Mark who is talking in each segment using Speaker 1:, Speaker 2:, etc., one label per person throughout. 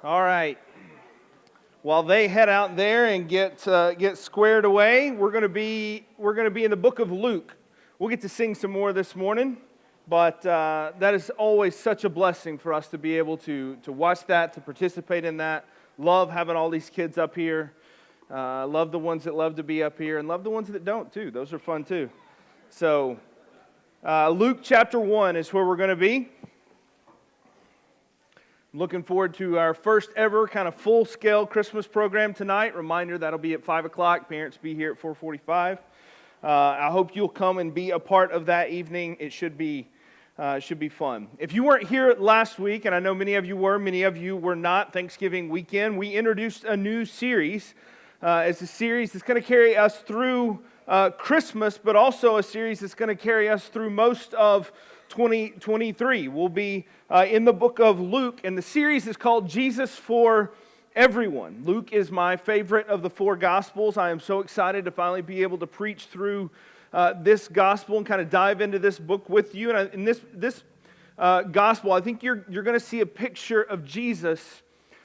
Speaker 1: All right. While they head out there and get squared away, we're going to be in the book of Luke. We'll get to sing some more this morning, but that is always such a blessing for us to be able to watch that, to participate in that. Love having all these kids up here. Love the ones that love to be up here, and love the ones that don't too. Those are fun too. So Luke chapter 1 is where we're going to be. Looking forward to our first ever kind of full-scale Christmas program tonight. Reminder, that'll be at 5 o'clock. Parents be here at 4:45. I hope you'll come and be a part of that evening. It should be fun. If you weren't here last week, and I know many of you were not, Thanksgiving weekend, we introduced a new series. It's a series that's going to carry us through Christmas, but also a series that's going to carry us through most of 2023. We'll be in the book of Luke, and the series is called Jesus for Everyone. Luke is my favorite of the four Gospels. I am so excited to finally be able to preach through this Gospel and kind of dive into this book with you. And in this Gospel, I think you're going to see a picture of Jesus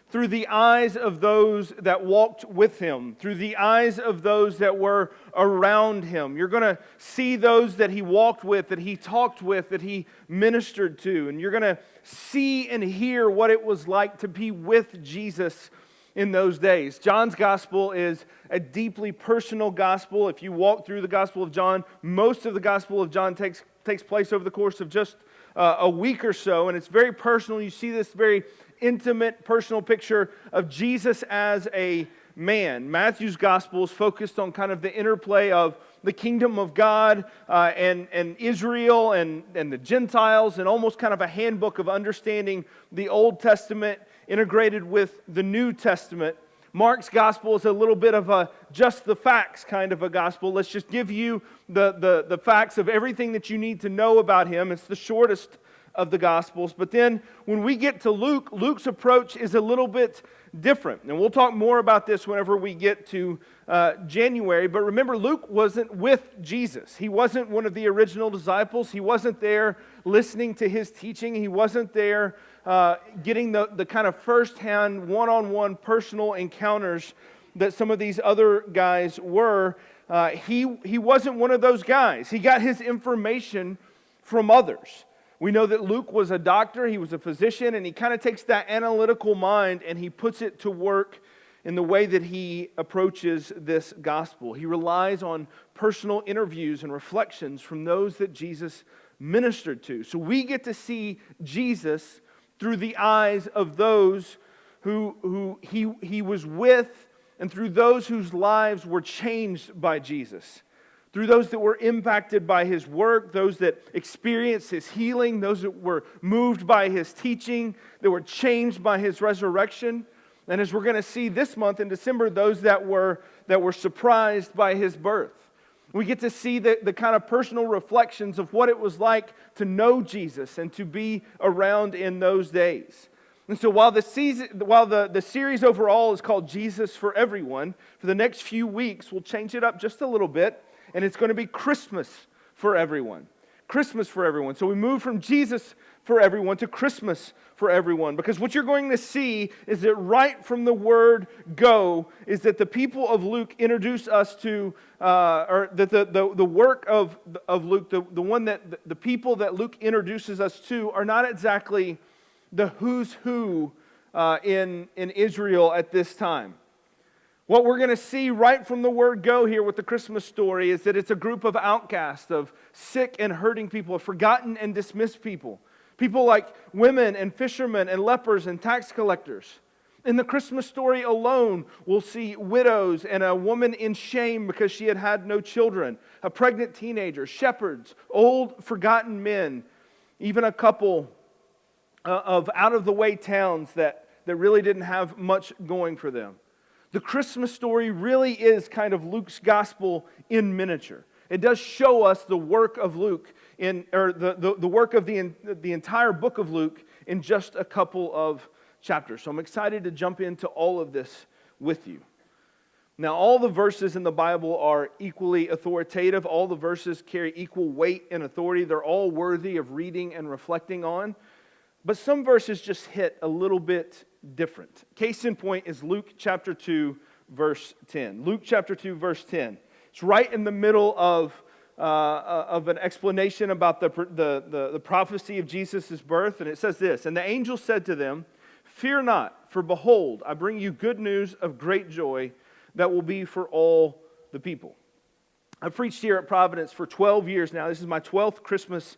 Speaker 1: through the eyes of those that walked with Him, through the eyes of those that were around Him. You're going to see those that He walked with, that He talked with, that He ministered to. And you're going to see and hear what it was like to be with Jesus in those days. John's Gospel is a deeply personal Gospel. If you walk through the Gospel of John, most of the Gospel of John takes place over the course of just a week or so, and it's very personal. You see this very intimate, personal picture of Jesus as a man. Matthew's Gospel is focused on kind of the interplay of the kingdom of God and Israel and the Gentiles, and almost kind of a handbook of understanding the Old Testament integrated with the New Testament. Mark's Gospel is a little bit of a just the facts kind of a gospel. Let's just give you the facts of everything that you need to know about Him. It's the shortest of the Gospels. But then when we get to Luke, Luke's approach is a little bit different. And we'll talk more about this whenever we get to January. But remember, Luke wasn't with Jesus. He wasn't one of the original disciples. He wasn't there listening to His teaching. He wasn't there getting the kind of first-hand, one-on-one personal encounters that some of these other guys were. He wasn't one of those guys. He got his information from others. We know that Luke was a doctor, he was a physician, and he kind of takes that analytical mind and he puts it to work in the way that he approaches this gospel. He relies on personal interviews and reflections from those that Jesus ministered to. So we get to see Jesus through the eyes of those who he was with, and through those whose lives were changed by Jesus. Through those that were impacted by His work, those that experienced His healing, those that were moved by His teaching, that were changed by His resurrection. And as we're going to see this month in December, those that were surprised by His birth. We get to see the kind of personal reflections of what it was like to know Jesus and to be around in those days. And so while the series overall is called Jesus for Everyone, for the next few weeks we'll change it up just a little bit. And it's going to be Christmas for everyone. Christmas for everyone. So we move from Jesus for everyone to Christmas for everyone. Because what you're going to see is that right from the word go, is that the people of Luke introduce us to, or that the work of Luke, the people that Luke introduces us to are not exactly the who's who in Israel at this time. What we're going to see right from the word go here with the Christmas story is that it's a group of outcasts, of sick and hurting people, of forgotten and dismissed people. People like women and fishermen and lepers and tax collectors. In the Christmas story alone, we'll see widows and a woman in shame because she had had no children, a pregnant teenager, shepherds, old forgotten men, even a couple of out-of-the-way towns that really didn't have much going for them. The Christmas story really is kind of Luke's gospel in miniature. It does show us the work of Luke, the work of the entire book of Luke in just a couple of chapters. So I'm excited to jump into all of this with you. Now, all the verses in the Bible are equally authoritative. All the verses carry equal weight and authority. They're all worthy of reading and reflecting on. But some verses just hit a little bit different. Case in point is Luke chapter 2, verse 10. Luke chapter 2, verse 10. It's right in the middle of an explanation about the prophecy of Jesus' birth, and it says this, "And the angel said to them, 'Fear not, for behold, I bring you good news of great joy that will be for all the people.'" I've preached here at Providence for 12 years now. This is my 12th Christmas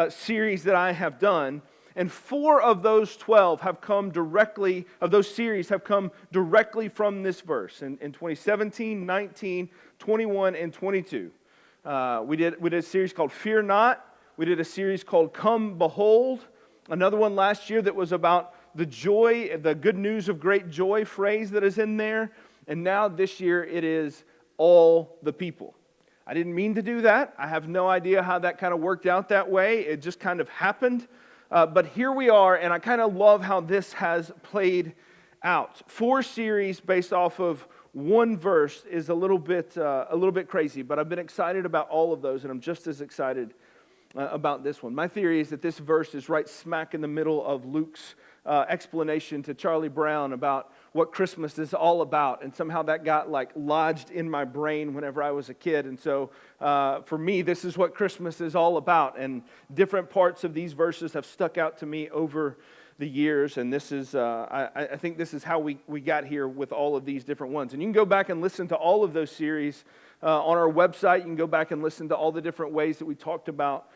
Speaker 1: series that I have done. And 4 of those 12 have come directly, of those series have come directly from this verse. In 2017, 19, 21, and 22. We did a series called Fear Not. We did a series called Come Behold. Another one last year that was about the joy, the good news of great joy phrase that is in there. And now this year it is all the people. I didn't mean to do that. I have no idea how that kind of worked out that way. It just kind of happened. But here we are, and I kind of love how this has played out. 4 series based off of one verse is a little bit crazy, but I've been excited about all of those, and I'm just as excited about this one. My theory is that this verse is right smack in the middle of Luke's explanation to Charlie Brown about what Christmas is all about, and somehow that got lodged in my brain whenever I was a kid. And so for me, this is what Christmas is all about, and different parts of these verses have stuck out to me over the years, and this is I think this is how we got here with all of these different ones. And you can go back and listen to all of those series on our website. You can go back and listen to all the different ways that we talked about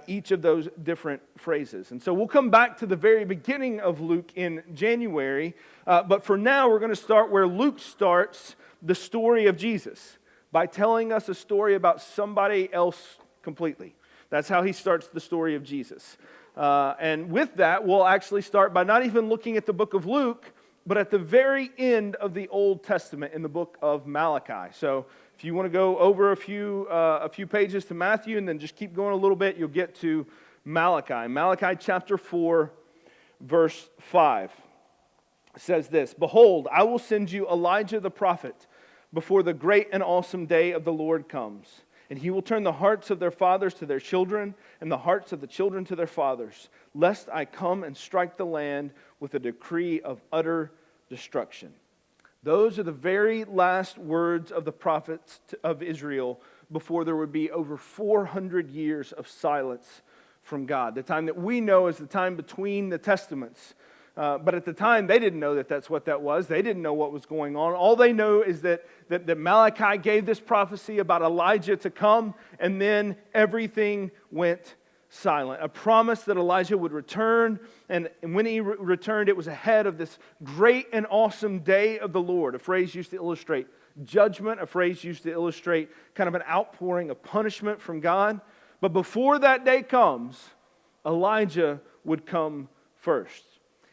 Speaker 1: each of those different phrases. And so we'll come back to the very beginning of Luke in January, but for now we're going to start where Luke starts the story of Jesus, by telling us a story about somebody else completely. That's how he starts the story of Jesus. And with that, we'll actually start by not even looking at the book of Luke, but at the very end of the Old Testament in the book of Malachi. So if you want to go over a few pages to Matthew and then just keep going a little bit, you'll get to Malachi. Malachi chapter 4, verse 5 says this, "Behold, I will send you Elijah the prophet before the great and awesome day of the Lord comes. And he will turn the hearts of their fathers to their children, and the hearts of the children to their fathers, lest I come and strike the land with a decree of utter destruction." Those are the very last words of the prophets of Israel before there would be over 400 years of silence from God. The time that we know is the time between the Testaments. But at the time, they didn't know that that's what that was. They didn't know what was going on. All they know is that Malachi gave this prophecy about Elijah to come, and then everything went silent. A promise that Elijah would return, and when he returned, it was ahead of this great and awesome day of the Lord. A phrase used to illustrate judgment, a phrase used to illustrate kind of an outpouring of punishment from God. But before that day comes, Elijah would come first.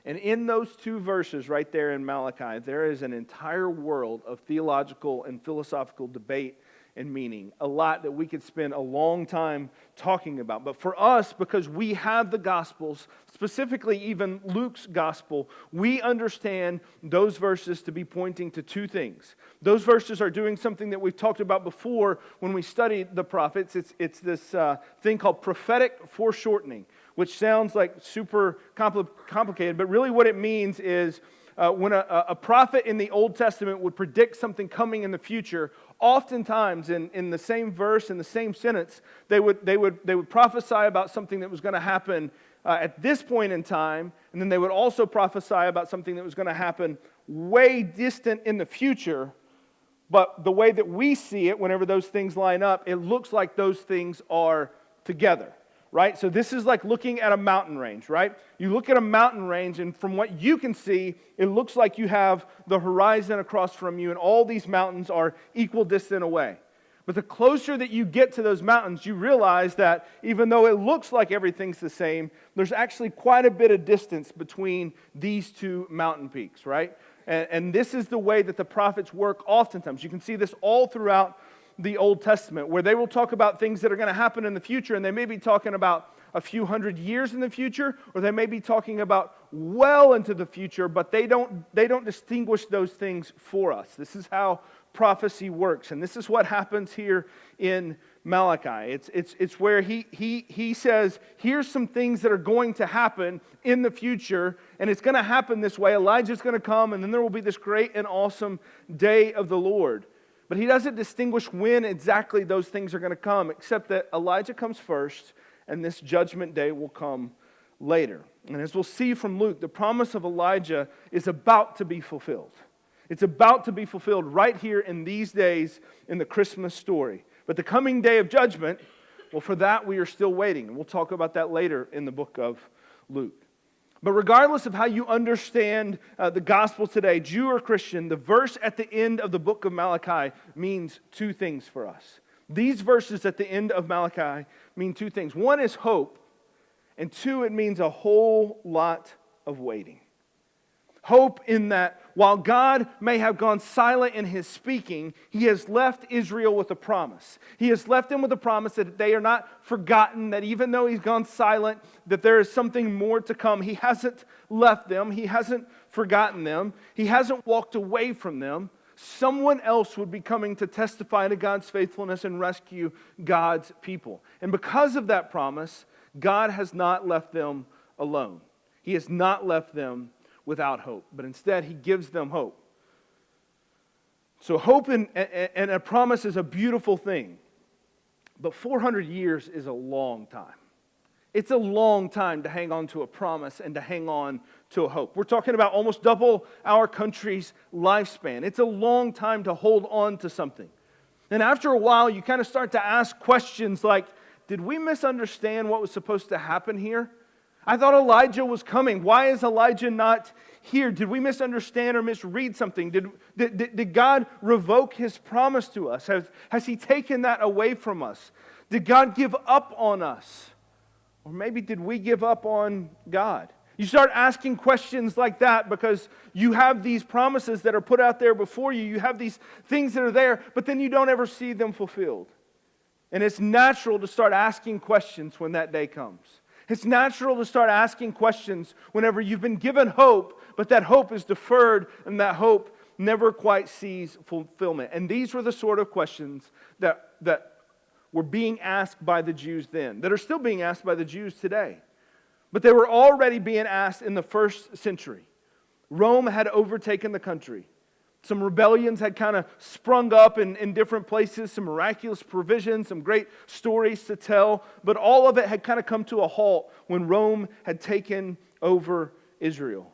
Speaker 1: And in those 2 verses right there in Malachi, there is an entire world of theological and philosophical debate and meaning. A lot that we could spend a long time talking about. But for us, because we have the Gospels, specifically even Luke's Gospel, we understand those verses to be pointing to 2 things. Those verses are doing something that we've talked about before when we studied the prophets. It's this thing called prophetic foreshortening, which sounds like super complicated, but really what it means is when a prophet in the Old Testament would predict something coming in the future, oftentimes in the same verse, in the same sentence, they would prophesy about something that was going to happen at this point in time, and then they would also prophesy about something that was going to happen way distant in the future. But the way that we see it, whenever those things line up, it looks like those things are together. Right? So this is like looking at a mountain range, right? You look at a mountain range, and from what you can see, it looks like you have the horizon across from you, and all these mountains are equal distant away. But the closer that you get to those mountains, you realize that even though it looks like everything's the same, there's actually quite a bit of distance between these 2 mountain peaks, right? And this is the way that the prophets work oftentimes. You can see this all throughout the Old Testament, where they will talk about things that are going to happen in the future, and they may be talking about a few hundred years in the future, or they may be talking about well into the future, but they don't distinguish those things for us. This is how prophecy works, and this is what happens here in Malachi. It's where he says, here's some things that are going to happen in the future, and it's going to happen this way. Elijah's going to come, and then there will be this great and awesome day of the Lord. But he doesn't distinguish when exactly those things are going to come, except that Elijah comes first, and this judgment day will come later. And as we'll see from Luke, the promise of Elijah is about to be fulfilled. It's about to be fulfilled right here in these days in the Christmas story. But the coming day of judgment, well, for that we are still waiting. And we'll talk about that later in the book of Luke. But regardless of how you understand the gospel today, Jew or Christian, the verse at the end of the book of Malachi means two things for us. These verses at the end of Malachi mean two things. One is hope, and two, it means a whole lot of waiting. Hope in that while God may have gone silent in His speaking, He has left Israel with a promise. He has left them with a promise that they are not forgotten, that even though He's gone silent, that there is something more to come. He hasn't left them. He hasn't forgotten them. He hasn't walked away from them. Someone else would be coming to testify to God's faithfulness and rescue God's people. And because of that promise, God has not left them alone. He has not left them without hope, but instead He gives them hope. So hope and a promise is a beautiful thing, but 400 years is a long time. It's a long time to hang on to a promise and to hang on to a hope. We're talking about almost double our country's lifespan. It's a long time to hold on to something. And after a while, you kind of start to ask questions like, did we misunderstand what was supposed to happen here? I thought Elijah was coming. Why is Elijah not here? Did we misunderstand or misread something? Did God revoke His promise to us? Has He taken that away from us? Did God give up on us? Or maybe did we give up on God? You start asking questions like that because you have these promises that are put out there before you. You have these things that are there, but then you don't ever see them fulfilled. And it's natural to start asking questions when that day comes. It's natural to start asking questions whenever you've been given hope, but that hope is deferred and that hope never quite sees fulfillment. And these were the sort of questions that were being asked by the Jews then, that are still being asked by the Jews today. But they were already being asked in the first century. Rome had overtaken the country. Some rebellions had kind of sprung up in different places, some miraculous provisions, some great stories to tell, but all of it had kind of come to a halt when Rome had taken over Israel.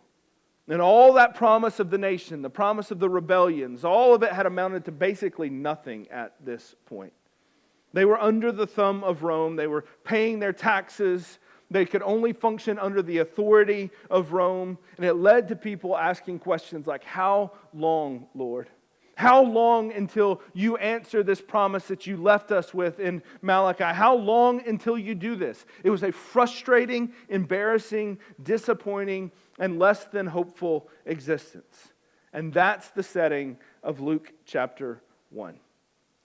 Speaker 1: And all that promise of the nation, the promise of the rebellions, all of it had amounted to basically nothing at this point. They were under the thumb of Rome. They were paying their taxes. They could only function under the authority of Rome. And it led to people asking questions like, how long, Lord? How long until you answer this promise that you left us with in Malachi? How long until you do this? It was a frustrating, embarrassing, disappointing, and less than hopeful existence. And that's the setting of Luke chapter 1.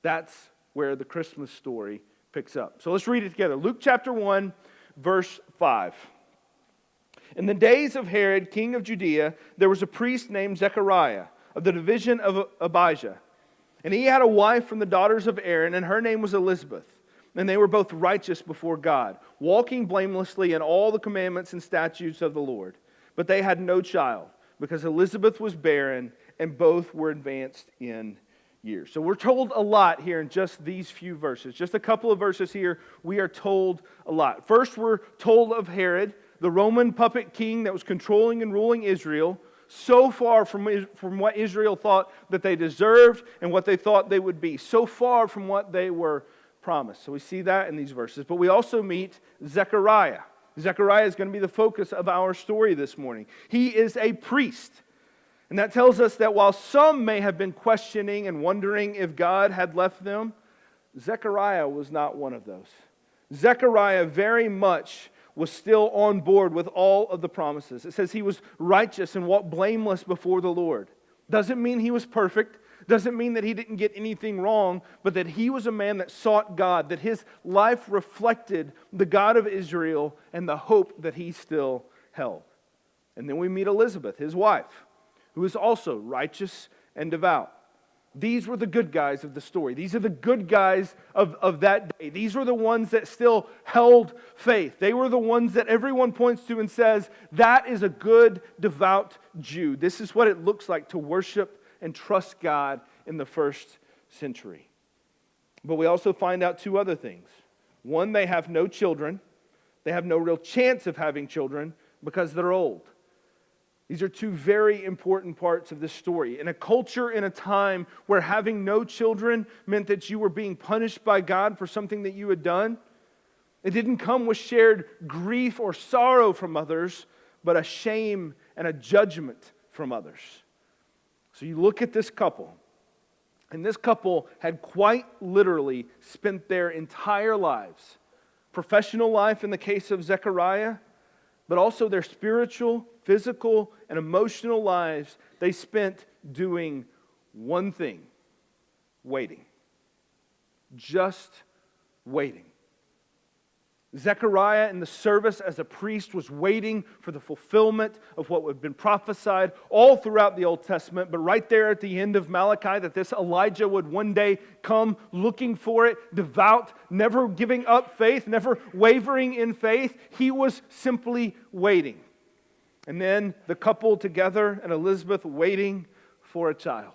Speaker 1: That's where the Christmas story picks up. So let's read it together. Luke chapter 1. Verse 5. In the days of Herod, king of Judea, there was a priest named Zechariah of the division of Abijah. And he had a wife from the daughters of Aaron, and her name was Elizabeth. And they were both righteous before God, walking blamelessly in all the commandments and statutes of the Lord. But they had no child, because Elizabeth was barren, and both were advanced in years. So we're told a lot here in just these few verses. Just a couple of verses here, we are told a lot. First, we're told of Herod, the Roman puppet king that was controlling and ruling Israel, so far from what Israel thought that they deserved and what they thought they would be, so far from what they were promised. So we see that in these verses. But we also meet Zechariah. Zechariah is going to be the focus of our story this morning. He is a priest. And that tells us that while some may have been questioning and wondering if God had left them, Zechariah was not one of those. Zechariah very much was still on board with all of the promises. It says he was righteous and walked blameless before the Lord. Doesn't mean he was perfect. Doesn't mean that he didn't get anything wrong, but that he was a man that sought God, that his life reflected the God of Israel and the hope that he still held. And then we meet Elizabeth, his wife, who is also righteous and devout. These were the good guys of the story. These are the good guys of that day. These were the ones that still held faith. They were the ones that everyone points to and says, that is a good, devout Jew. This is what it looks like to worship and trust God in the first century. But we also find out two other things. One, they have no children. They have no real chance of having children because they're old. These are two very important parts of this story. In a culture, in a time where having no children meant that you were being punished by God for something that you had done, it didn't come with shared grief or sorrow from others, but a shame and a judgment from others. So you look at this couple, and this couple had quite literally spent their entire lives, professional life in the case of Zechariah, but also their spiritual, physical, and emotional lives, they spent doing one thing: waiting. Just waiting. Zechariah in the service as a priest was waiting for the fulfillment of what had been prophesied all throughout the Old Testament, but right there at the end of Malachi, that this Elijah would one day come looking for it, devout, never giving up faith, never wavering in faith. He was simply waiting. And then the couple together and Elizabeth waiting for a child.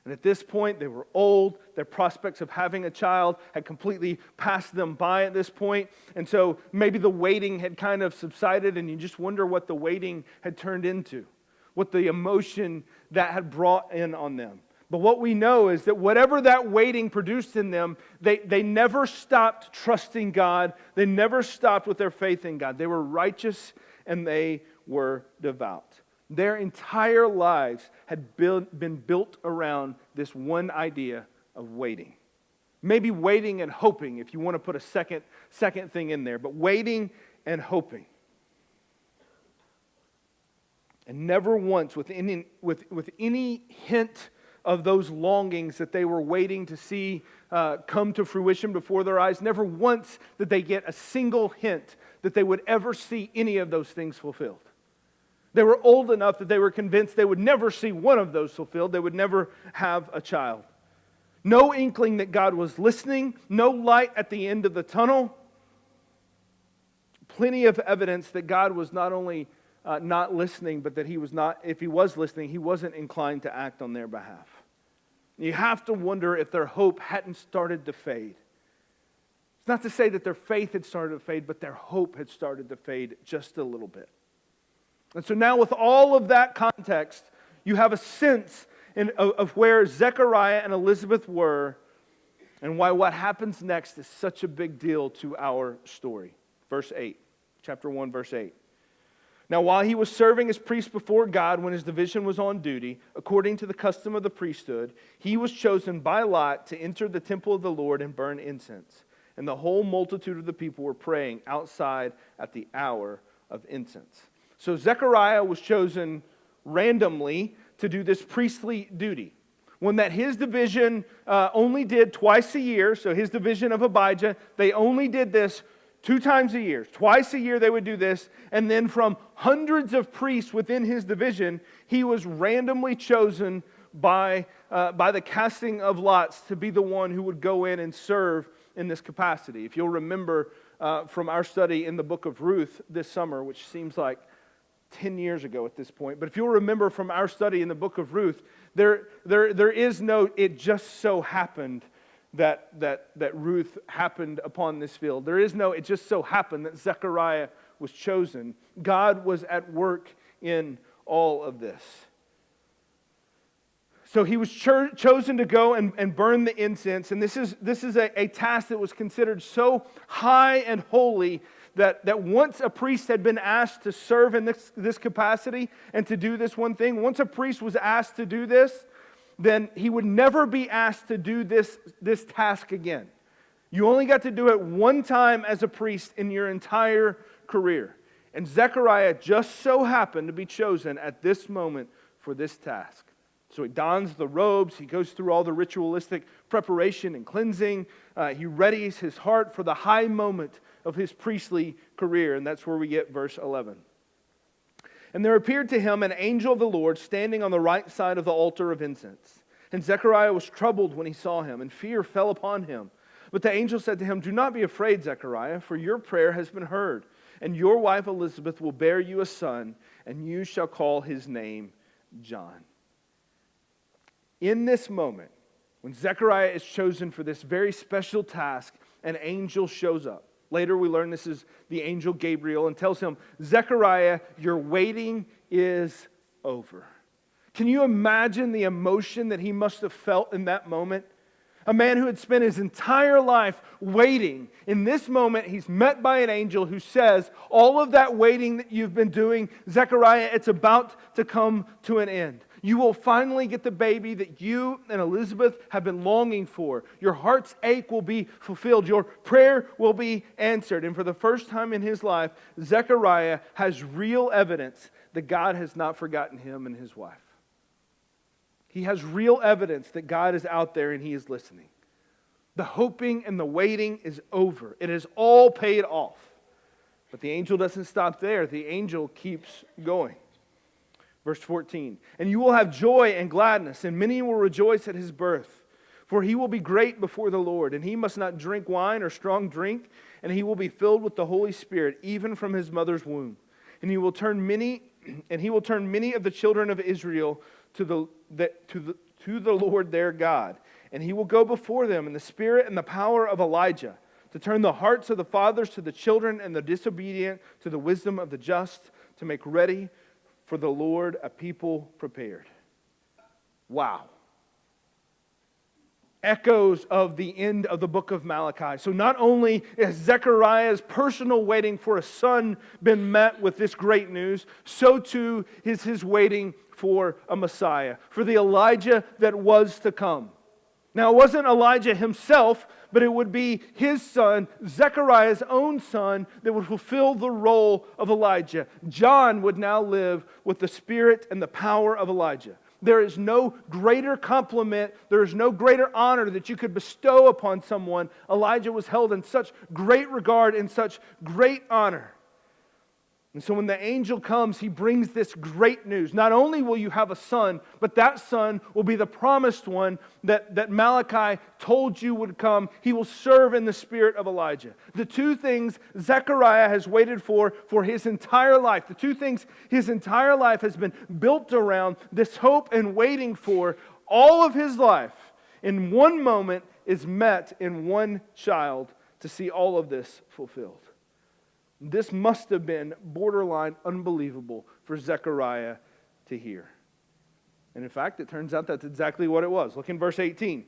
Speaker 1: And at this point, they were old. Their prospects of having a child had completely passed them by at this point. And so maybe the waiting had kind of subsided, and you just wonder what the waiting had turned into, what the emotion that had brought in on them. But what we know is that whatever that waiting produced in them, they never stopped trusting God. They never stopped with their faith in God. They were righteous and they were devout. Their entire lives had been built around this one idea of waiting. Maybe waiting and hoping, if you want to put a second thing in there, but waiting and hoping. And never once, with any hint of those longings that they were waiting to see come to fruition before their eyes, never once did they get a single hint that they would ever see any of those things fulfilled. They were old enough that they were convinced they would never see one of those fulfilled. They would never have a child. No inkling that God was listening. No light at the end of the tunnel. Plenty of evidence that God was not only not listening, but that He was not, if He was listening, He wasn't inclined to act on their behalf. You have to wonder if their hope hadn't started to fade. It's not to say that their faith had started to fade, but their hope had started to fade just a little bit. And so now with all of that context, you have a sense of where Zechariah and Elizabeth were and why what happens next is such a big deal to our story. Verse 8, chapter 1, verse 8. Now while he was serving as priest before God when his division was on duty, according to the custom of the priesthood, he was chosen by lot to enter the temple of the Lord and burn incense. And the whole multitude of the people were praying outside at the hour of incense. So Zechariah was chosen randomly to do this priestly duty. One that his division only did twice a year. So his division of Abijah, they only did this 2 times a year. Twice a year they would do this. And then from hundreds of priests within his division, he was randomly chosen by the casting of lots to be the one who would go in and serve in this capacity. If you'll remember from our study in the book of Ruth this summer, which seems like 10 years ago at this point. But if you'll remember from our study in the book of Ruth, there is no, it just so happened that Ruth happened upon this field. There is no, it just so happened that Zechariah was chosen. God was at work in all of this. So he was chosen to go and burn the incense. And this is a task that was considered so high and holy that once a priest had been asked to serve in this capacity and to do this one thing, once a priest was asked to do this, then he would never be asked to do this task again. You only got to do it one time as a priest in your entire career. And Zechariah just so happened to be chosen at this moment for this task. So he dons the robes, he goes through all the ritualistic preparation and cleansing. He readies his heart for the high moment of his priestly career, and that's where we get verse 11. And there appeared to him an angel of the Lord standing on the right side of the altar of incense. And Zechariah was troubled when he saw him, and fear fell upon him. But the angel said to him, "Do not be afraid, Zechariah, for your prayer has been heard, and your wife Elizabeth will bear you a son, and you shall call his name John." In this moment, when Zechariah is chosen for this very special task, an angel shows up. Later we learn this is the angel Gabriel, and tells him, "Zechariah, your waiting is over." Can you imagine the emotion that he must have felt in that moment? A man who had spent his entire life waiting. In this moment, he's met by an angel who says, all of that waiting that you've been doing, Zechariah, it's about to come to an end. You will finally get the baby that you and Elizabeth have been longing for. Your heart's ache will be fulfilled. Your prayer will be answered. And for the first time in his life, Zechariah has real evidence that God has not forgotten him and his wife. He has real evidence that God is out there and He is listening. The hoping and the waiting is over. It is all paid off. But the angel doesn't stop there. The angel keeps going. Verse 14, "And you will have joy and gladness, and many will rejoice at his birth. For he will be great before the Lord, and he must not drink wine or strong drink, and he will be filled with the Holy Spirit, even from his mother's womb. And he will turn many of the children of Israel to the Lord their God. And he will go before them in the spirit and the power of Elijah, to turn the hearts of the fathers to the children and the disobedient to the wisdom of the just, to make ready for the Lord a people prepared." Wow. Echoes of the end of the book of Malachi. So not only is Zechariah's personal waiting for a son been met with this great news, so too is his waiting for a Messiah, for the Elijah that was to come. Now it wasn't Elijah himself, but it would be his son, Zechariah's own son, that would fulfill the role of Elijah. John would now live with the spirit and the power of Elijah. There is no greater compliment, there is no greater honor that you could bestow upon someone. Elijah was held in such great regard, in such great honor. And so when the angel comes, he brings this great news. Not only will you have a son, but that son will be the promised one that Malachi told you would come. He will serve in the spirit of Elijah. The two things Zechariah has waited for his entire life, the two things his entire life has been built around, this hope and waiting for all of his life, in one moment is met in one child to see all of this fulfilled. This must have been borderline unbelievable for Zechariah to hear. And in fact, it turns out that's exactly what it was. Look in verse 18.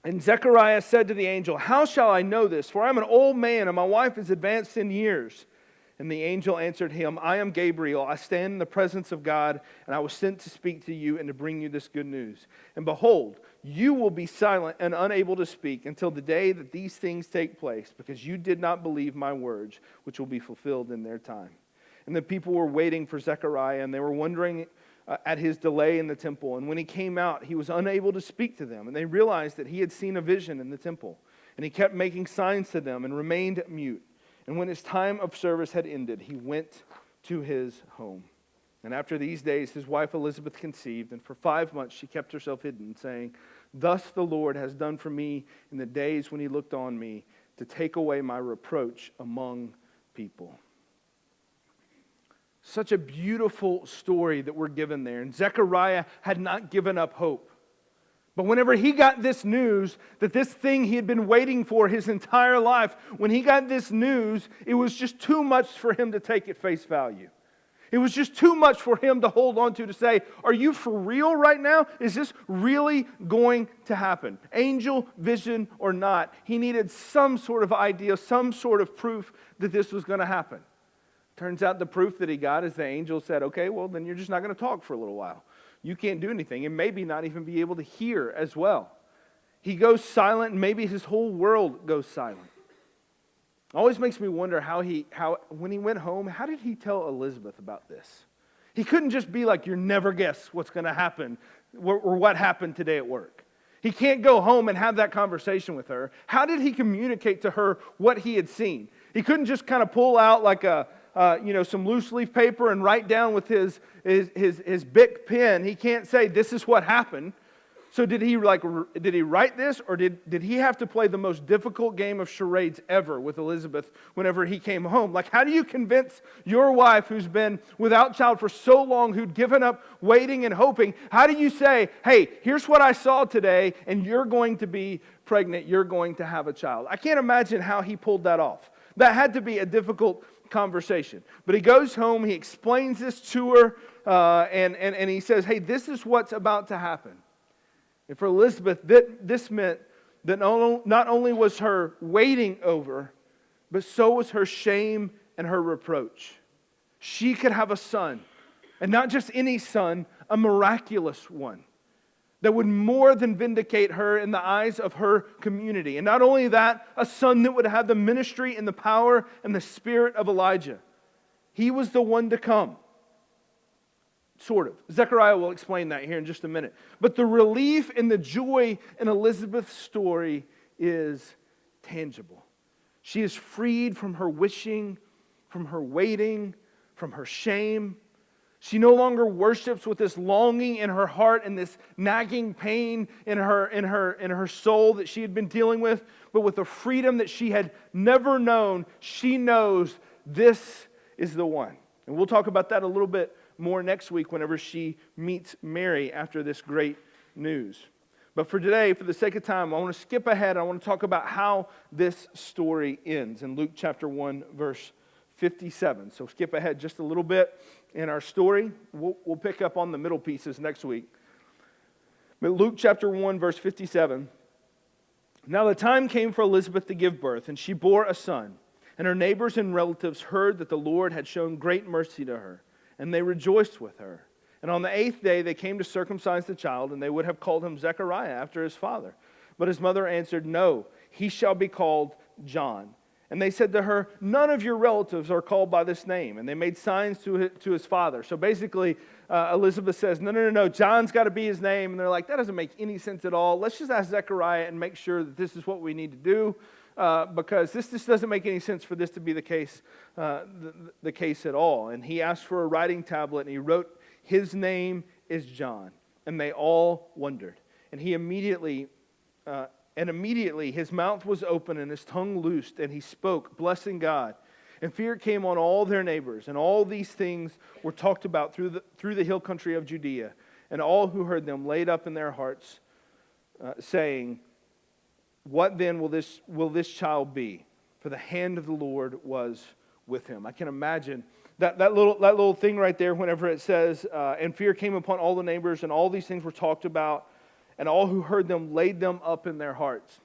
Speaker 1: "And Zechariah said to the angel, 'How shall I know this? For I am an old man, and my wife is advanced in years.' And the angel answered him, 'I am Gabriel. I stand in the presence of God, and I was sent to speak to you and to bring you this good news. And behold, you will be silent and unable to speak until the day that these things take place, because you did not believe my words, which will be fulfilled in their time.' And the people were waiting for Zechariah, and they were wondering at his delay in the temple. And when he came out, he was unable to speak to them. And they realized that he had seen a vision in the temple. And he kept making signs to them and remained mute. And when his time of service had ended, he went to his home. And after these days, his wife Elizabeth conceived, and for 5 months she kept herself hidden, saying, 'Thus the Lord has done for me in the days when he looked on me, to take away my reproach among people.'" Such a beautiful story that we're given there. And Zechariah had not given up hope. But whenever he got this news, that this thing he had been waiting for his entire life, when he got this news, it was just too much for him to take at face value. It was just too much for him to hold on to say, "Are you for real right now? Is this really going to happen? Angel, vision, or not?" He needed some sort of idea, some sort of proof that this was going to happen. Turns out the proof that he got is the angel said, "Okay, well then you're just not going to talk for a little while. You can't do anything, and maybe not even be able to hear as well." He goes silent, and maybe his whole world goes silent. It always makes me wonder how when he went home, how did he tell Elizabeth about this? He couldn't just be like, "You never guess what's going to happen or what happened today at work." He can't go home and have that conversation with her. How did he communicate to her what he had seen? He couldn't just kind of pull out like some loose leaf paper and write down with his Bic pen. He can't say, "This is what happened." So did he write this, or did he have to play the most difficult game of charades ever with Elizabeth whenever he came home? Like, how do you convince your wife who's been without child for so long, who'd given up waiting and hoping, how do you say, hey, here's what I saw today, and you're going to be pregnant, you're going to have a child? I can't imagine how he pulled that off. That had to be a difficult conversation. But he goes home, he explains this to her, and he says, hey, this is what's about to happen. And for Elizabeth, this meant that not only was her waiting over, but so was her shame and her reproach. She could have a son, and not just any son, a miraculous one that would more than vindicate her in the eyes of her community. And not only that, a son that would have the ministry and the power and the spirit of Elijah. He was the one to come. Sort of. Zechariah will explain that here in just a minute. But the relief and the joy in Elizabeth's story is tangible. She is freed from her wishing, from her waiting, from her shame. She no longer worships with this longing in her heart and this nagging pain in her soul that she had been dealing with, but with a freedom that she had never known. She knows this is the one. And we'll talk about that a little bit more next week whenever she meets Mary after this great news. But for today, for the sake of time, I want to skip ahead. I want to talk about how this story ends in Luke chapter 1, verse 57. So skip ahead just a little bit in our story. We'll pick up on the middle pieces next week. But Luke chapter 1, verse 57. Now the time came for Elizabeth to give birth, and she bore a son. And her neighbors and relatives heard that the Lord had shown great mercy to her, and they rejoiced with her. And on the 8th day they came to circumcise the child, and they would have called him Zechariah after his father. But his mother answered, no, he shall be called John. And they said to her, none of your relatives are called by this name. And they made signs to his father. So basically, Elizabeth says, no, John's got to be his name. And they're like, that doesn't make any sense at all. Let's just ask Zechariah and make sure that this is what we need to do. Because this just doesn't make any sense for this to be the case at all. And he asked for a writing tablet, and he wrote, his name is John. And they all wondered. And immediately his mouth was open and his tongue loosed, and he spoke, blessing God. And fear came on all their neighbors, and all these things were talked about through the hill country of Judea. And all who heard them laid up in their hearts, saying, what then will this child be? For the hand of the Lord was with him. I can imagine that little thing right there whenever it says, and fear came upon all the neighbors, and all these things were talked about, and all who heard them laid them up in their hearts.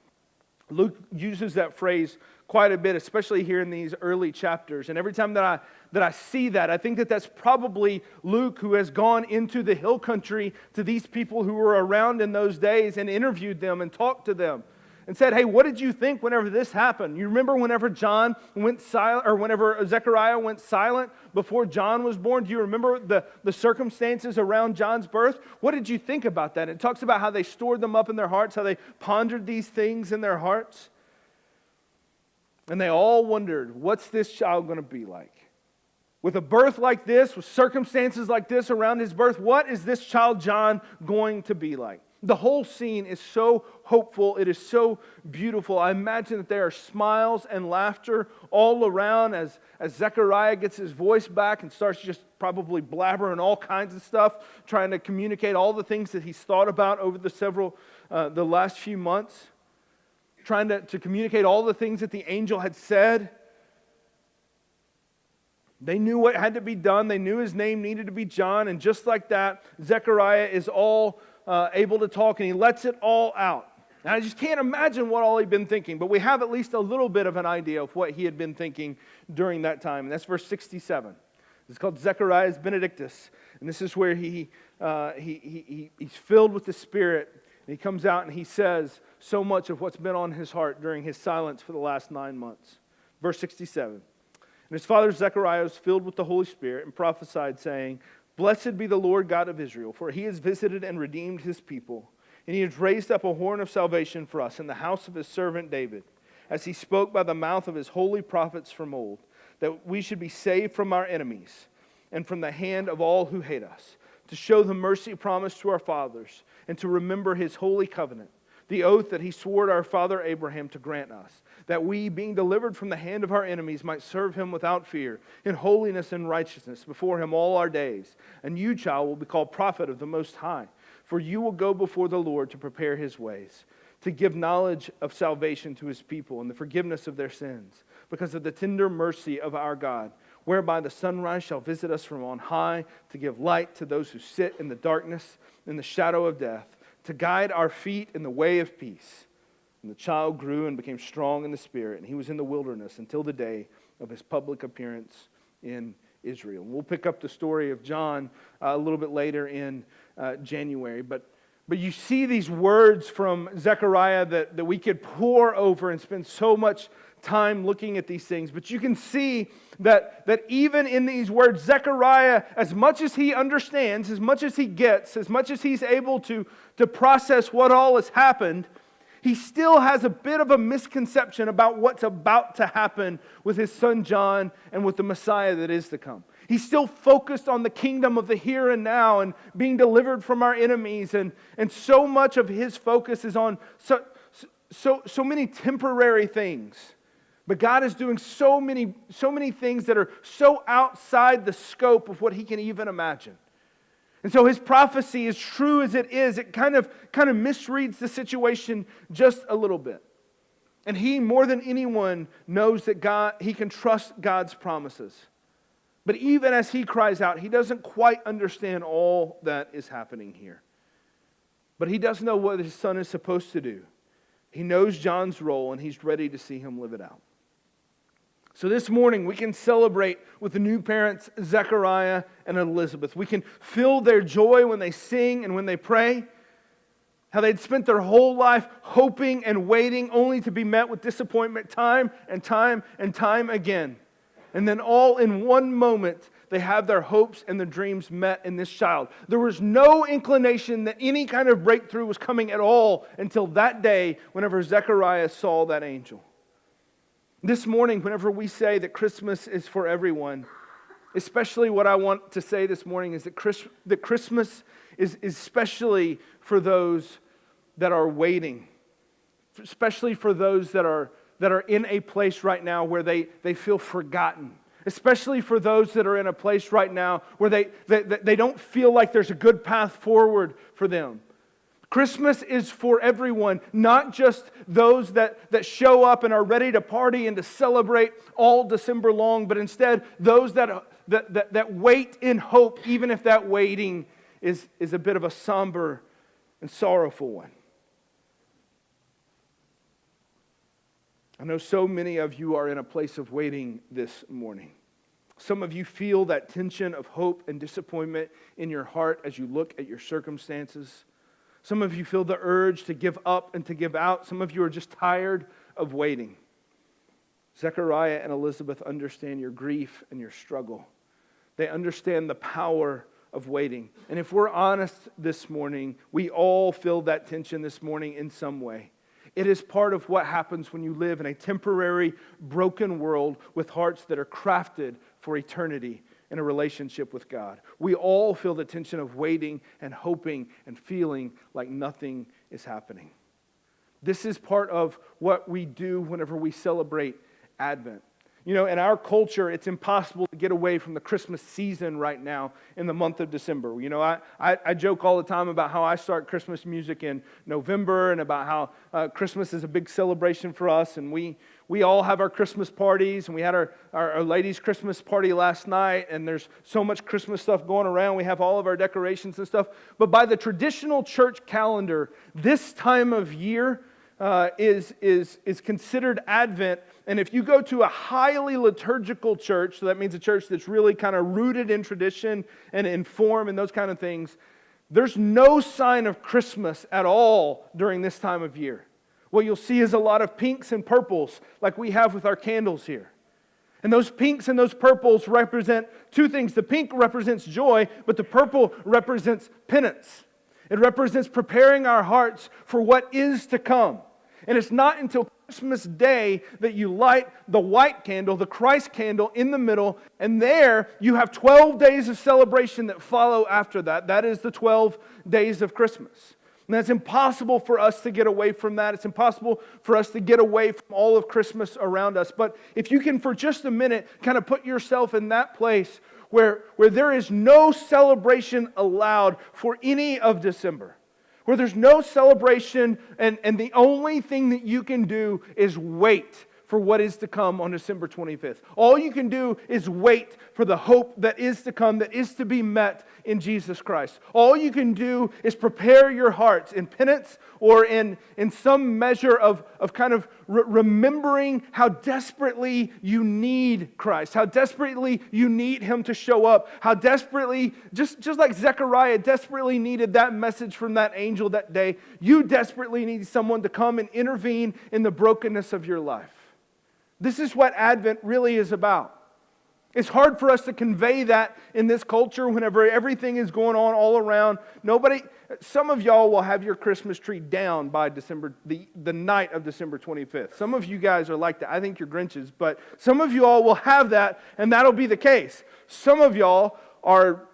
Speaker 1: Luke uses that phrase quite a bit, especially here in these early chapters. And every time that I see that, I think that that's probably Luke, who has gone into the hill country to these people who were around in those days and interviewed them and talked to them. And said, hey, what did you think whenever this happened? You remember whenever John went silent, or whenever Zechariah went silent before John was born? Do you remember the circumstances around John's birth? What did you think about that? It talks about how they stored them up in their hearts, how they pondered these things in their hearts. And they all wondered, what's this child going to be like? With a birth like this, with circumstances like this around his birth, what is this child John going to be like? The whole scene is so hopeful. It is so beautiful. I imagine that there are smiles and laughter all around as Zechariah gets his voice back and starts just probably blabbering all kinds of stuff, trying to communicate all the things that he's thought about over the last few months, trying to communicate all the things that the angel had said. They knew what had to be done. They knew his name needed to be John. And just like that, Zechariah is all able to talk, and he lets it all out. And I just can't imagine what all he'd been thinking, but we have at least a little bit of an idea of what he had been thinking during that time. And that's verse 67. It's called Zechariah's Benedictus. And this is where he's filled with the Spirit. And he comes out and he says so much of what's been on his heart during his silence for the last 9 months. Verse 67. And his father Zechariah was filled with the Holy Spirit and prophesied, saying, blessed be the Lord God of Israel, for he has visited and redeemed his people. And he has raised up a horn of salvation for us in the house of his servant David, as he spoke by the mouth of his holy prophets from old, that we should be saved from our enemies and from the hand of all who hate us, to show the mercy promised to our fathers, and to remember His holy covenant, the oath that He swore to our father Abraham to grant us, that we, being delivered from the hand of our enemies, might serve Him without fear, in holiness and righteousness before Him all our days. And you, child, will be called prophet of the Most High, for you will go before the Lord to prepare His ways, to give knowledge of salvation to His people and the forgiveness of their sins, because of the tender mercy of our God, whereby the sunrise shall visit us from on high, to give light to those who sit in the darkness, in the shadow of death, to guide our feet in the way of peace. And the child grew and became strong in the spirit, and he was in the wilderness until the day of his public appearance in Israel. And we'll pick up the story of John a little bit later in January. But you see these words from Zechariah that we could pore over and spend so much time looking at these things. But you can see that even in these words, Zechariah, as much as he understands, as much as he gets, as much as he's able to process what all has happened, he still has a bit of a misconception about what's about to happen with his son John and with the Messiah that is to come. He's still focused on the kingdom of the here and now and being delivered from our enemies. And so much of his focus is on so many temporary things. But God is doing so many things that are so outside the scope of what he can even imagine. And so his prophecy, as true as it is, it kind of misreads the situation just a little bit. And he, more than anyone, knows that he can trust God's promises. But even as he cries out, he doesn't quite understand all that is happening here. But he does know what his son is supposed to do. He knows John's role, and he's ready to see him live it out. So this morning, we can celebrate with the new parents, Zechariah and Elizabeth. We can feel their joy when they sing and when they pray. How they'd spent their whole life hoping and waiting only to be met with disappointment time and time and time again. And then all in one moment, they have their hopes and their dreams met in this child. There was no inclination that any kind of breakthrough was coming at all until that day whenever Zechariah saw that angel. This morning, whenever we say that Christmas is for everyone, especially what I want to say this morning is that Christmas is especially for those that are waiting, especially for those that are in a place right now where they feel forgotten, especially for those that are in a place right now where they don't feel like there's a good path forward for them. Christmas is for everyone, not just those that show up and are ready to party and to celebrate all December long, but instead those that wait in hope, even if that waiting is a bit of a somber and sorrowful one. I know so many of you are in a place of waiting this morning. Some of you feel that tension of hope and disappointment in your heart as you look at your circumstances. Some of you feel the urge to give up and to give out. Some of you are just tired of waiting. Zechariah and Elizabeth understand your grief and your struggle. They understand the power of waiting. And if we're honest this morning, we all feel that tension this morning in some way. It is part of what happens when you live in a temporary, broken world with hearts that are crafted for eternity in a relationship with God. We all feel the tension of waiting and hoping and feeling like nothing is happening. This is part of what we do whenever we celebrate Advent. You know, in our culture, it's impossible to get away from the Christmas season right now in the month of December. You know, I joke all the time about how I start Christmas music in November and about how Christmas is a big celebration for us. And we all have our Christmas parties, and we had our ladies' Christmas party last night, and there's so much Christmas stuff going around. We have all of our decorations and stuff. But by the traditional church calendar, this time of year is considered Advent. And if you go to a highly liturgical church, so that means a church that's really kind of rooted in tradition and in form and those kind of things, there's no sign of Christmas at all during this time of year. What you'll see is a lot of pinks and purples like we have with our candles here. And those pinks and those purples represent two things. The pink represents joy, but the purple represents penance. It represents preparing our hearts for what is to come. And it's not until Christmas day that you light the white candle, the Christ candle in the middle, and there you have 12 days of celebration that follow after that. That is the 12 days of Christmas. And it's impossible for us to get away from that. It's impossible for us to get away from all of Christmas around us. But if you can, for just a minute, kind of put yourself in that place where there is no celebration allowed for any of December, where there's no celebration and the only thing that you can do is wait for what is to come on December 25th. All you can do is wait for the hope that is to come, that is to be met in Jesus Christ. All you can do is prepare your hearts in penance or in some measure of kind of remembering how desperately you need Christ, how desperately you need Him to show up, how desperately, just like Zechariah desperately needed that message from that angel that day, you desperately need someone to come and intervene in the brokenness of your life. This is what Advent really is about. It's hard for us to convey that in this culture whenever everything is going on all around. Some of y'all will have your Christmas tree down by the night of December 25th. Some of you guys are like that. I think you're Grinches, but some of you all will have that, and that'll be the case. Some of y'all are,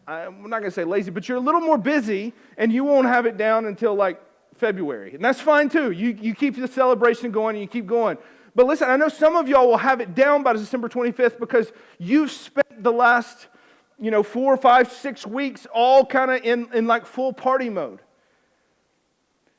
Speaker 1: I'm not going to say lazy, but you're a little more busy, and you won't have it down until like February. And that's fine too. You keep the celebration going, and you keep going. But listen, I know some of y'all will have it down by December 25th because you've spent the last, 4, 5, 6 weeks all kind of in like full party mode.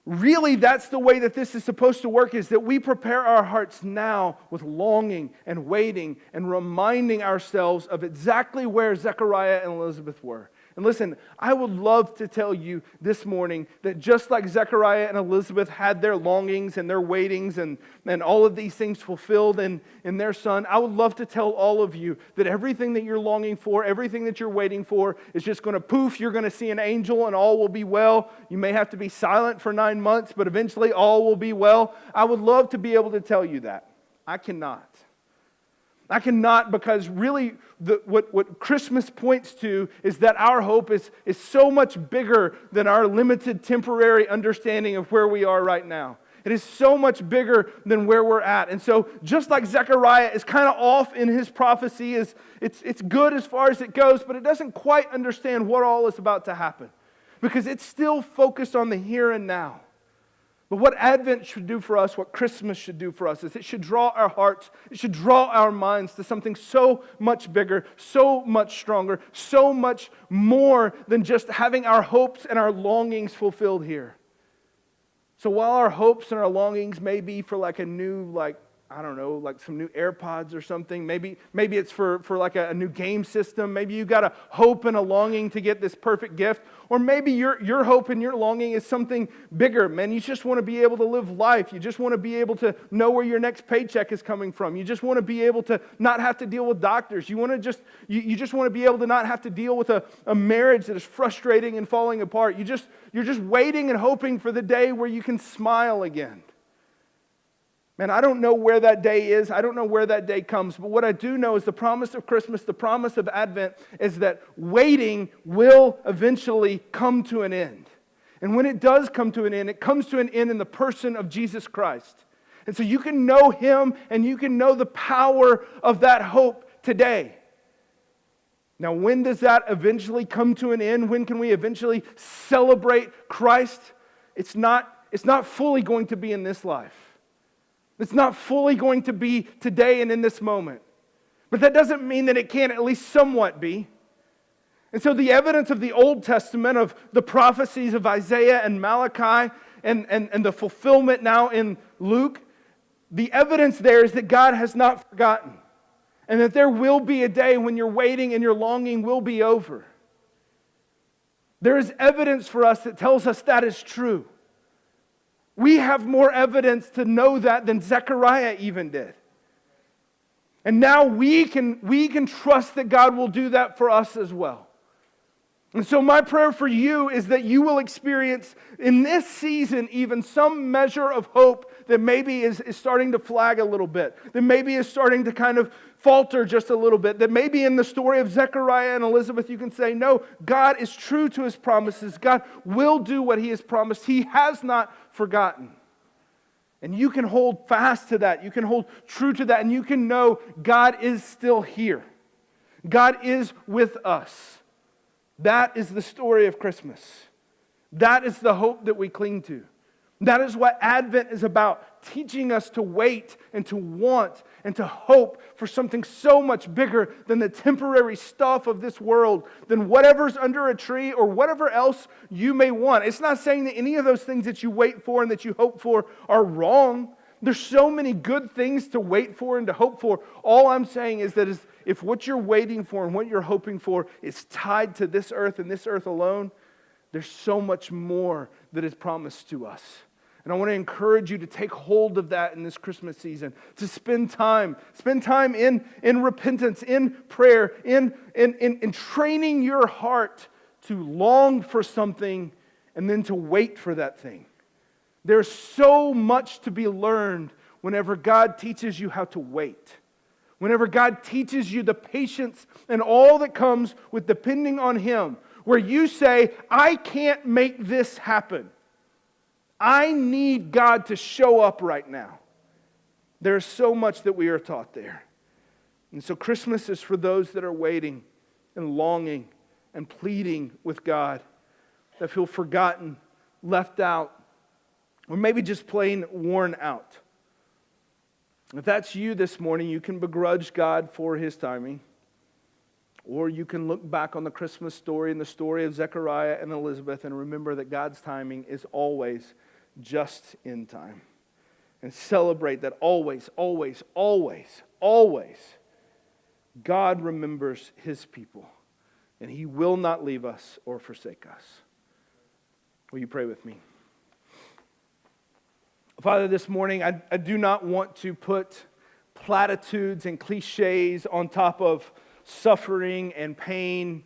Speaker 1: Really, that's the way that this is supposed to work, is that we prepare our hearts now with longing and waiting and reminding ourselves of exactly where Zechariah and Elizabeth were. And listen, I would love to tell you this morning that just like Zechariah and Elizabeth had their longings and their waitings and all of these things fulfilled in their son, I would love to tell all of you that everything that you're longing for, everything that you're waiting for is just going to poof, you're going to see an angel and all will be well. You may have to be silent for 9 months, but eventually all will be well. I would love to be able to tell you that. I cannot. I cannot, because really what Christmas points to is that our hope is so much bigger than our limited temporary understanding of where we are right now. It is so much bigger than where we're at. And so just like Zechariah is kind of off in his prophecy, it's good as far as it goes, but it doesn't quite understand what all is about to happen because it's still focused on the here and now. But what Advent should do for us, what Christmas should do for us, is it should draw our hearts, it should draw our minds to something so much bigger, so much stronger, so much more than just having our hopes and our longings fulfilled here. So while our hopes and our longings may be for like a new, like some new AirPods or something. Maybe it's for like a new game system. Maybe you got a hope and a longing to get this perfect gift. Or maybe your hope and your longing is something bigger. Man, you just want to be able to live life. You just want to be able to know where your next paycheck is coming from. You just want to be able to not have to deal with doctors. You just want to be able to not have to deal with a marriage that is frustrating and falling apart. You're just waiting and hoping for the day where you can smile again. Man, I don't know where that day is. I don't know where that day comes. But what I do know is the promise of Christmas, the promise of Advent, is that waiting will eventually come to an end. And when it does come to an end, it comes to an end in the person of Jesus Christ. And so you can know Him and you can know the power of that hope today. Now, when does that eventually come to an end? When can we eventually celebrate Christ? It's not fully going to be in this life. It's not fully going to be today and in this moment. But that doesn't mean that it can't at least somewhat be. And so the evidence of the Old Testament, of the prophecies of Isaiah and Malachi, and the fulfillment now in Luke, the evidence there is that God has not forgotten. And that there will be a day when your waiting and your longing will be over. There is evidence for us that tells us that is true. We have more evidence to know that than Zechariah even did. And now we can trust that God will do that for us as well. And so my prayer for you is that you will experience in this season even some measure of hope that maybe is starting to flag a little bit, that maybe is starting to kind of falter just a little bit, that maybe in the story of Zechariah and Elizabeth you can say, no, God is true to His promises. God will do what He has promised. He has not forgotten. And you can hold fast to that. You can hold true to that. And you can know God is still here. God is with us. That is the story of Christmas. That is the hope that we cling to. That is what Advent is about, teaching us to wait and to want and to hope for something so much bigger than the temporary stuff of this world, than whatever's under a tree or whatever else you may want. It's not saying that any of those things that you wait for and that you hope for are wrong. There's so many good things to wait for and to hope for. All I'm saying is that if what you're waiting for and what you're hoping for is tied to this earth and this earth alone, there's so much more that is promised to us. And I want to encourage you to take hold of that in this Christmas season, to spend time in repentance, in prayer, in training your heart to long for something and then to wait for that thing. There's so much to be learned whenever God teaches you how to wait. Whenever God teaches you the patience and all that comes with depending on Him, where you say, I can't make this happen. I need God to show up right now. There's so much that we are taught there. And so Christmas is for those that are waiting and longing and pleading with God, that feel forgotten, left out, or maybe just plain worn out. If that's you this morning, you can begrudge God for His timing, or you can look back on the Christmas story and the story of Zechariah and Elizabeth and remember that God's timing is always just in time. And celebrate that always, always, always, always, God remembers His people. And He will not leave us or forsake us. Will you pray with me? Father, this morning, I do not want to put platitudes and cliches on top of suffering and pain.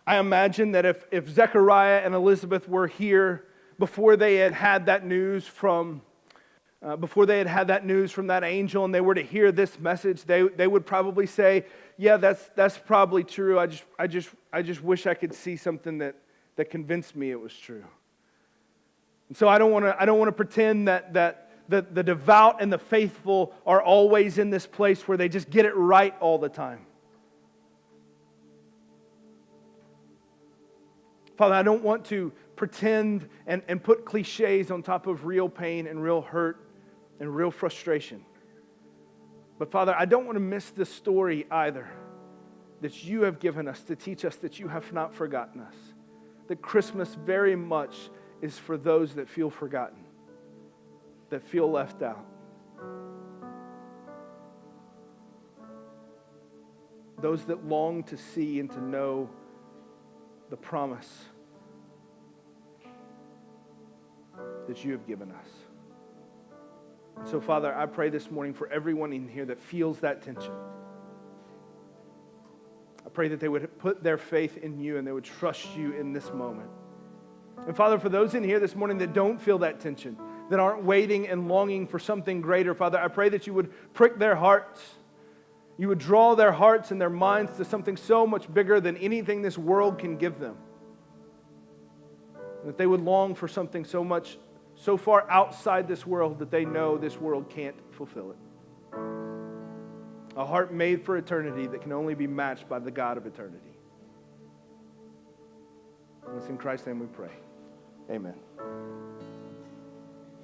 Speaker 1: I imagine that if Zechariah and Elizabeth were here before they had that news from that angel and they were to hear this message, they would probably say, yeah, that's probably true. I just wish I could see something that convinced me it was true. And so I don't want to pretend that the devout and the faithful are always in this place where they just get it right all the time. Father, I don't want to pretend and put cliches on top of real pain and real hurt and real frustration. But Father, I don't want to miss the story either that you have given us to teach us that you have not forgotten us. That Christmas very much is for those that feel forgotten, that feel left out. Those that long to see and to know the promise that you have given us. And so, Father, I pray this morning for everyone in here that feels that tension. I pray that they would put their faith in you and they would trust you in this moment. And Father, for those in here this morning that don't feel that tension, that aren't waiting and longing for something greater, Father, I pray that you would prick their hearts. You would draw their hearts and their minds to something so much bigger than anything this world can give them. And that they would long for something so far outside this world that they know this world can't fulfill it. A heart made for eternity that can only be matched by the God of eternity. And it's in Christ's name we pray. Amen.